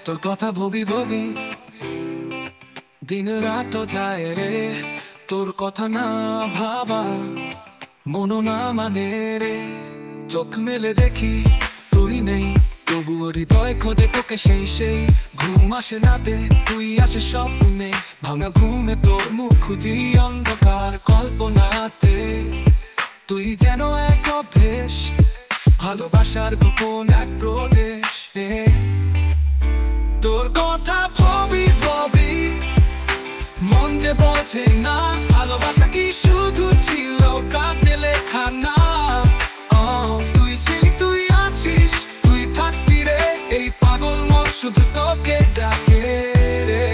তোর কথা ভাবি ভাবি দিন রাত যায় রে, তোর কথা না ভাবা মনো না মানে রে। চোখ মেলে দেখি তুই নেই, তবুও হৃদয় খোঁজে তোকে সেই সেই। ঘুম আসে রাতে তুই আসে স্বপ্নে, ভাঙা ঘুমে তোর মুখ খুঁজি অন্ধকার কল্পনাতে। তুই যেন এক অভ্যেস, ভালোবাসার গোপন এক প্রদেশ। তোর কথা ভাবি ভাবি মন যে বোঝে না, ভালোবাসা কি শুধু ছিল কাজে লেখা না। তুই ছিলি, তুই আছিস, তুই থাকবি রে, এই পাগল মন শুধু তোকে ডাকে রে।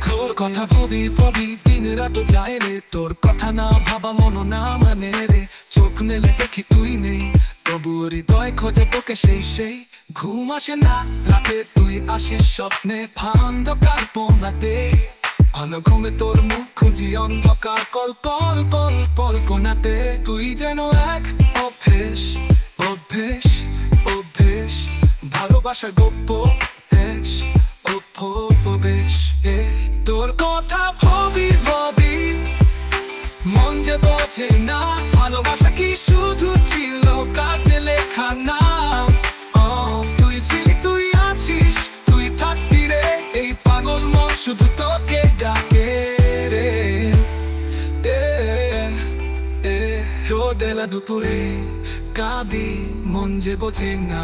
তোর কথা ভাবি ভাবি দিন রাত যায় রে, তোর কথা না ভাবা মনো না মানে রে। চোখ মেলে দেখি তুই নেই, তবু হৃদয় খোঁজে তোকে সেই সেই। ঘুম আসে না রাতে তুই আসিস স্বপ্নে, অন্ধকার কল্পনাতে। ভালো ঘুমে তোর মুখ খুঁজি অন্ধকার কল্পনাতে। তুই যেন এক অভ্যেস অভ্যেস অভ্যেস, ভালোবাসার গোপন দেশ উপবেশ। তোর কথা ভাবি ভাবি মন যে বোঝে না, ভালোবাসা কি শুধু ছিল কাজে লেখা না। তুই ছিলি, তুই আছিস, তুই থাকবি রে, এই পাগল মন শুধু তোকে ডাকে রে। রোদেলা দুপুরে কাঁদি মন যে বোঝে না,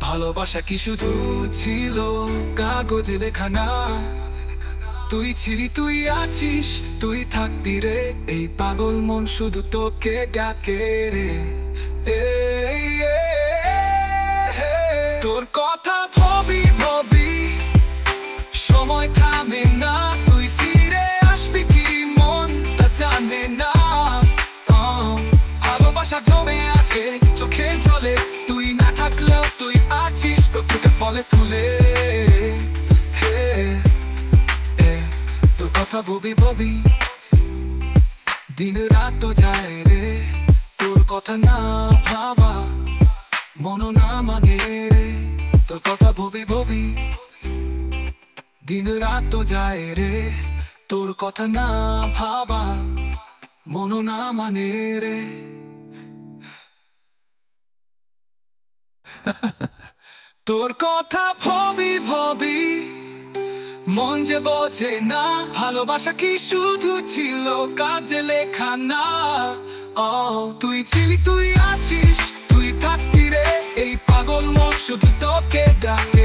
ভালোবাসা কি শুধু ছিল কাগজে লেখা না। তুই ছিলি, তুই আছিস, তুই থাকবি রে, এই পাগল মন শুধু তোকে ডাকে রে। তোর কথা ভাবি ভাবি সময় থামে না, তুই ফিরে আসবি কি মন তা জানে না। ভালোবাসা জমে আছে চোখে জলে, তুই না থাকলেও তুই আছিস প্রত্যেকে ফলে ফুলে। তোর কথা ভাবি ভাবি দিন রাত যায় রে, তোর কথা না ভাবা মনো না মানে রে। তোর কথা ভাবি ভাবি দিন রাত যায় রে, তোর কথা না ভাবা মনো না মানে রে। তোর কথা ভাবি ভাবি মন যে বোঝে না, ভালোবাসা কি শুধু ছিল কাজে লেখা না। তুই ছিলি, তুই আছিস, তুই থাকবি রে, এই পাগল মন শুধু তোকে ডাকে।